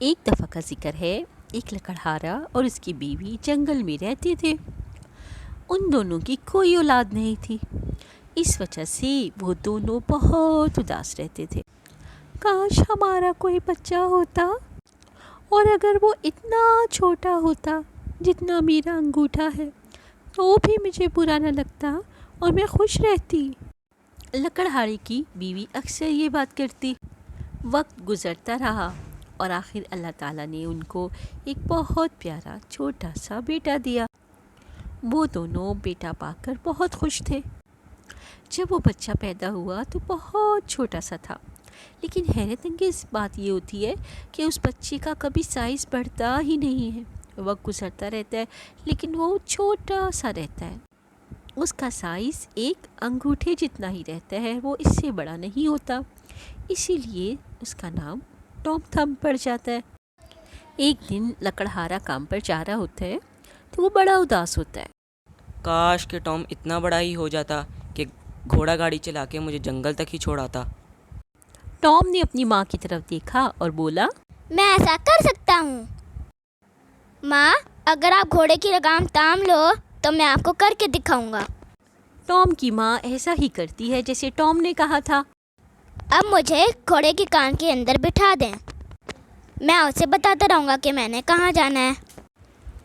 एक दफ़ा का जिक्र है। एक लकड़हारा और उसकी बीवी जंगल में रहते थे। उन दोनों की कोई औलाद नहीं थी। इस वजह से वो दोनों बहुत उदास रहते थे। काश हमारा कोई बच्चा होता, और अगर वो इतना छोटा होता जितना मेरा अंगूठा है तो भी मुझे बुरा न लगता और मैं खुश रहती। लकड़हारे की बीवी अक्सर ये बात करती। वक्त गुज़रता रहा और आखिर अल्लाह ताला ने उनको एक बहुत प्यारा छोटा सा बेटा दिया। वो दोनों बेटा पाकर बहुत खुश थे। जब वो बच्चा पैदा हुआ तो बहुत छोटा सा था, लेकिन हैरत अंगेज़ बात ये होती है कि उस बच्चे का कभी साइज़ बढ़ता ही नहीं है। वक्त गुज़रता रहता है लेकिन वो छोटा सा रहता है। उसका साइज़ एक अंगूठे जितना ही रहता है, वो इससे बड़ा नहीं होता। इसीलिए उसका नाम टॉम थंब पड़ जाता है। एक दिन लकड़हारा काम पर जा रहा होता है तो वो बड़ा उदास होता है। काश कि टॉम इतना बड़ा ही हो जाता कि घोड़ा गाड़ी चला के मुझे जंगल तक ही छोड़ आता। टॉम ने अपनी माँ की तरफ देखा और बोला, मैं ऐसा कर सकता हूँ माँ, अगर आप घोड़े की लगाम ताम लो तो मैं आपको करके दिखाऊंगा। टॉम की माँ ऐसा ही करती है जैसे टॉम ने कहा था। अब मुझे घोड़े के कान के अंदर बिठा दें, मैं उसे बताता रहूँगा कि मैंने कहाँ जाना है।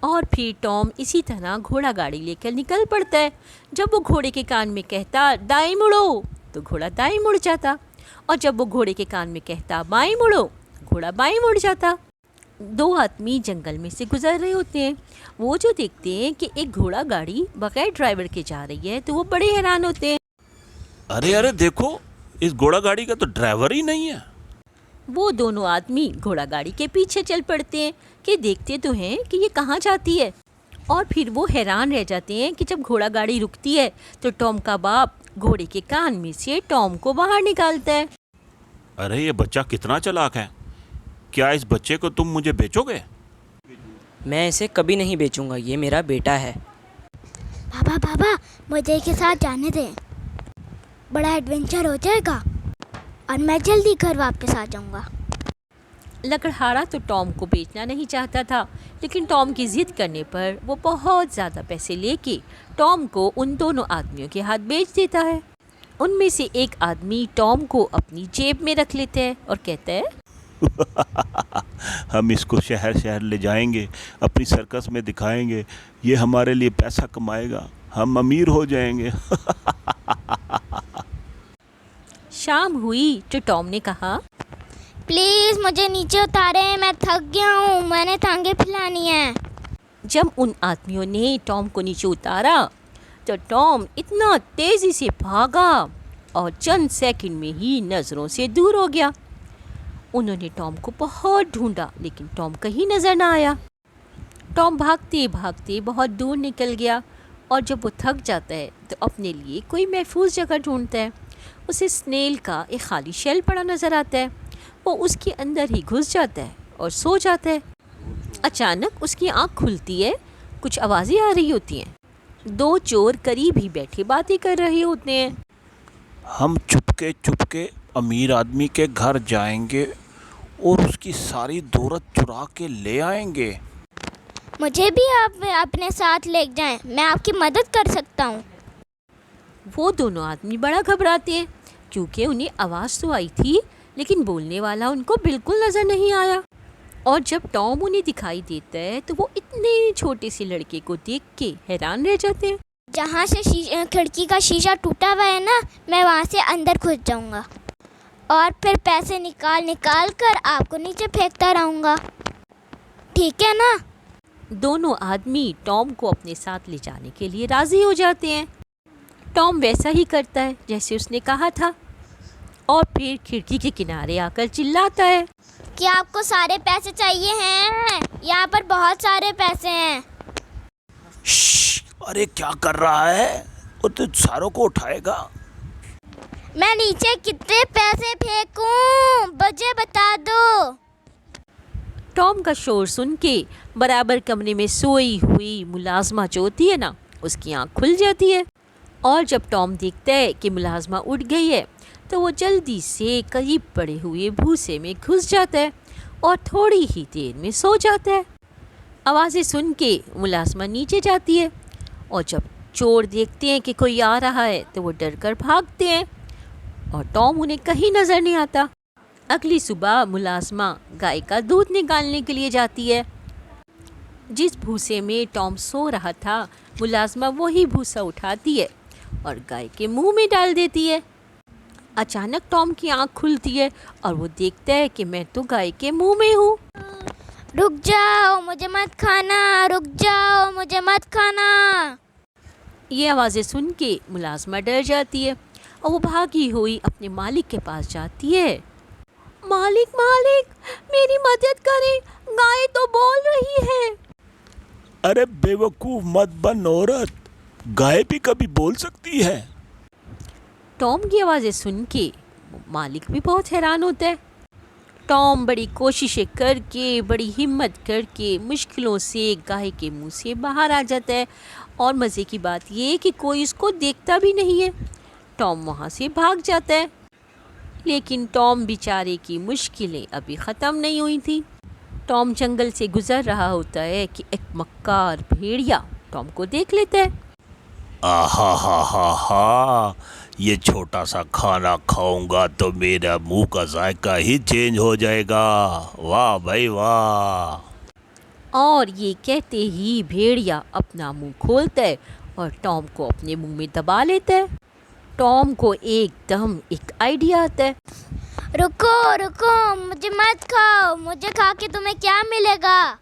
और फिर टॉम इसी तरह घोड़ा गाड़ी लेकर निकल पड़ता है। जब वो घोड़े के कान में कहता दाएं मुड़ो तो घोड़ा दाएं मुड़ जाता, और जब वो घोड़े के कान में कहता बाएं मुड़ो घोड़ा बाएं मुड़ जाता। दो आदमी जंगल में से गुजर रहे होते हैं। वो जो देखते हैं कि एक घोड़ा गाड़ी बगैर ड्राइवर के जा रही है तो वो बड़े हैरान होते हैं। अरे अरे देखो, इस घोड़ा गाड़ी का तो ड्राइवर ही नहीं है। वो दोनों आदमी घोड़ा गाड़ी के पीछे चल पड़ते हैं कि देखते तो हैं कि ये कहाँ जाती है। और फिर वो हैरान रह जाते हैं कि जब घोड़ा गाड़ी रुकती है तो टॉम का बाप घोड़े के कान में से टॉम को बाहर निकालता है। अरे ये बच्चा कितना चालाक है। क्या इस बच्चे को तुम मुझे बेचोगे? मैं इसे कभी नहीं बेचूंगा, ये मेरा बेटा है। पापा पापा, मुझे के साथ जाने दें, बड़ा एडवेंचर हो जाएगा और मैं जल्दी घर वापस आ जाऊंगा। लकड़हारा तो टॉम को बेचना नहीं चाहता था, लेकिन टॉम की ज़िद करने पर वो बहुत ज़्यादा पैसे लेके टॉम को उन दोनों आदमियों के हाथ बेच देता है। उनमें से एक आदमी टॉम को अपनी जेब में रख लेता है और कहता है, हम इसको शहर शहर ले जाएंगे, अपनी सर्कस में दिखाएंगे, ये हमारे लिए पैसा कमाएगा, हम अमीर हो जाएंगे। शाम हुई तो टॉम ने कहा, प्लीज़ मुझे नीचे उतारें, मैं थक गया हूँ, मैंने टांगे फैलानी है। जब उन आदमियों ने टॉम को नीचे उतारा तो टॉम इतना तेज़ी से भागा और चंद सेकंड में ही नज़रों से दूर हो गया। उन्होंने टॉम को बहुत ढूंढा लेकिन टॉम कहीं नज़र ना आया। टॉम भागते भागते बहुत दूर निकल गया, और जब वो थक जाता है तो अपने लिए कोई महफूज जगह ढूंढता है। उसे स्नेल का एक खाली शेल पड़ा नज़र आता है। वो उसके अंदर ही घुस जाता है और सो जाता है। अचानक उसकी आँख खुलती है, कुछ आवाज़ें आ रही होती हैं। दो चोर करीब ही बैठे बातें कर रहे होते हैं। हम चुपके चुपके अमीर आदमी के घर जाएंगे और उसकी सारी दौलत चुरा के ले आएंगे। मुझे भी आप अपने साथ ले जाएं, मैं आपकी मदद कर सकता हूँ। वो दोनों आदमी बड़ा घबराते हैं क्योंकि उन्हें आवाज़ तो आई थी लेकिन बोलने वाला उनको बिल्कुल नज़र नहीं आया। और जब टॉम उन्हें दिखाई देता है तो वो इतने छोटे से लड़के को देख के हैरान रह जाते हैं। जहाँ से खिड़की का शीशा टूटा हुआ है ना, मैं वहाँ से अंदर घुस जाऊँगा और फिर पैसे निकाल निकाल कर आपको नीचे फेंकता रहूँगा, ठीक है ना? दोनों आदमी टॉम को अपने साथ ले जाने के लिए राज़ी हो जाते हैं। टॉम वैसा ही करता है जैसे उसने कहा था, और फिर खिड़की के किनारे आकर चिल्लाता है, क्या आपको सारे पैसे चाहिए हैं? यहाँ पर बहुत सारे पैसे हैं। अरे क्या कर रहा है? वो तो सारों को उठाएगा। मैं नीचे कितने पैसे फेंकूं, मुझे बता दो। टॉम का शोर सुन के बराबर कमरे में सोई हुई मुलाजमा जो होती है ना, उसकी आँख खुल जाती है। और जब टॉम देखता है कि मुलाजमा उठ गई है तो वो जल्दी से करीब पड़े हुए भूसे में घुस जाता है। और थोड़ी ही देर में सो जाता है। आवाज़ें सुन के मुलाजमा नीचे जाती है और जब चोर देखते हैं कि कोई आ रहा है तो वो डर कर भागते हैं और टॉम उन्हें कहीं नज़र नहीं आता। अगली सुबह मुलाजमा गाय का दूध निकालने के लिए जाती है। जिस भूसे में टॉम सो रहा था मुलाजमा वही भूसा उठाती है और गाय के मुंह में डाल देती है। अचानक टॉम की आंख खुलती है और वो देखता है कि मैं तो गाय के मुंह में हूँ। रुक जाओ, मुझे मत खाना, रुक जाओ, मुझे मत खाना। ये आवाज़ें सुन के मुलाजमा डर जाती है और वो भागी हुई अपने मालिक के पास जाती है। मालिक मालिक, मेरी मदद करें, गाय तो बोल रही है। अरे बेवकूफ़ मत बन औरत, गाय भी कभी बोल सकती है। टॉम की आवाज़ें सुन के मालिक भी बहुत हैरान होता है। टॉम बड़ी कोशिशें करके, बड़ी हिम्मत करके मुश्किलों से गाय के मुंह से बाहर आ जाता है और मज़े की बात ये है कि कोई उसको देखता भी नहीं है। टॉम वहाँ से भाग जाता है, लेकिन टॉम बेचारे की मुश्किलें अभी ख़त्म नहीं हुई थी। टॉम जंगल से गुज़र रहा होता है कि एक मक्कार भेड़िया टॉम को देख लेता है। आहा हा हा हा, ये छोटा सा खाना खाऊंगा तो मेरा मुंह का जायका ही चेंज हो जाएगा। वाह भाई वाह। और ये कहते ही भेड़िया अपना मुंह खोलता है और टॉम को अपने मुंह में दबा लेता है। टॉम को एकदम एक आइडिया आता है। रुको रुको, मुझे मत खाओ, मुझे खा के तुम्हें क्या मिलेगा।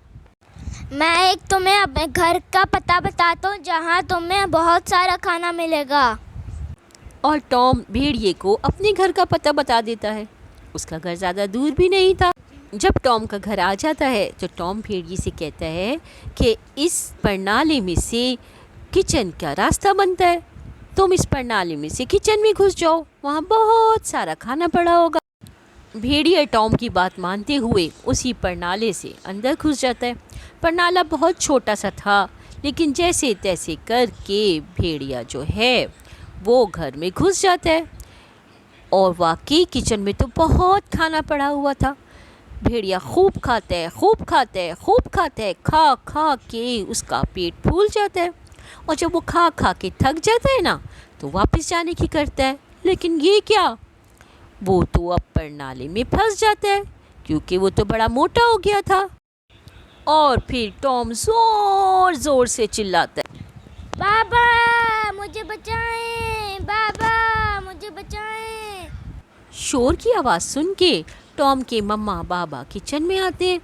मैं एक तुम्हें अपने घर का पता बताता हूँ जहाँ तुम्हें बहुत सारा खाना मिलेगा। और टॉम भेड़िए को अपने घर का पता बता देता है। उसका घर ज़्यादा दूर भी नहीं था। जब टॉम का घर आ जाता है तो टॉम भेड़िए से कहता है कि इस प्रणाली में से किचन का रास्ता बनता है, तुम इस प्रणाली में से किचन में घुस जाओ, वहाँ बहुत सारा खाना पड़ा होगा। भेड़िया टॉम की बात मानते हुए उसी प्रणाली से अंदर घुस जाता है। प्रणाला बहुत छोटा सा था, लेकिन जैसे तैसे करके भेड़िया जो है वो घर में घुस जाता है और वाकई किचन में तो बहुत खाना पड़ा हुआ था। भेड़िया खूब खाता है, खूब खाता है, खूब खाता है, खा खा के उसका पेट फूल जाता है और जब वो खा खा के थक जाता है ना तो वापस जाने की करता है। लेकिन ये क्या, वो तो अब प्रणाली में फंस जाता है क्योंकि वो तो बड़ा मोटा हो गया था। और फिर टॉम ज़ोर ज़ोर से चिल्लाता है, बाबा मुझे बचाएं, बाबा मुझे बचाएं। शोर की आवाज़ सुन के टॉम के मम्मा बाबा किचन में आते हैं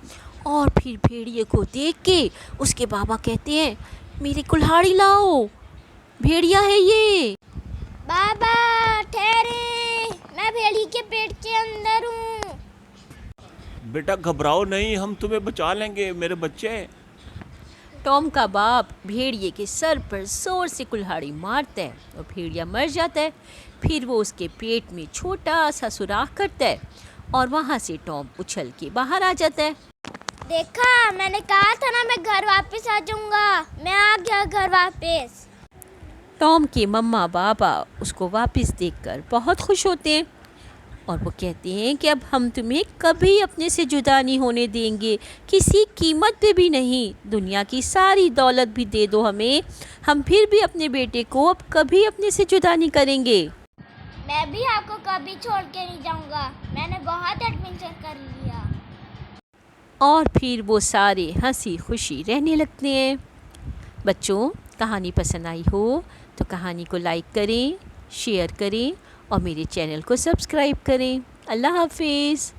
और फिर भेड़िए को देख के उसके बाबा कहते हैं, मेरी कुल्हाड़ी लाओ, भेड़िया है ये। बाबा ठहरे, मैं भेड़ी के पेट के अंदर हूँ। बेटा घबराओ नहीं, हम तुम्हें बचा लेंगे मेरे बच्चे। टॉम का बाप भेड़िए के सर पर जोर से कुल्हाड़ी मारता है और भेड़िया मर जाता है। फिर वो उसके पेट में छोटा सा सुराख करता है और वहाँ से टॉम उछल के बाहर आ जाता है। देखा, मैंने कहा था ना मैं घर वापस आ जाऊंगा। मैं आ गया घर वापस। टॉम के मम्मा बाबा उसको वापस देखकर बहुत खुश होते हैं और वो कहते हैं कि अब हम तुम्हें कभी अपने से जुदा नहीं होने देंगे, किसी कीमत पे भी नहीं। दुनिया की सारी दौलत भी दे दो हमें, हम फिर भी अपने बेटे को अब कभी अपने से जुदा नहीं करेंगे। मैं भी आपको कभी छोड़ के नहीं जाऊंगा। मैंने बहुत एडवेंचर कर लिया। और फिर वो सारे हंसी खुशी रहने लगते हैं। बच्चों, कहानी पसंद आई हो तो कहानी को लाइक करें, शेयर करें और मेरे चैनल को सब्सक्राइब करें। अल्लाह हाफिज़।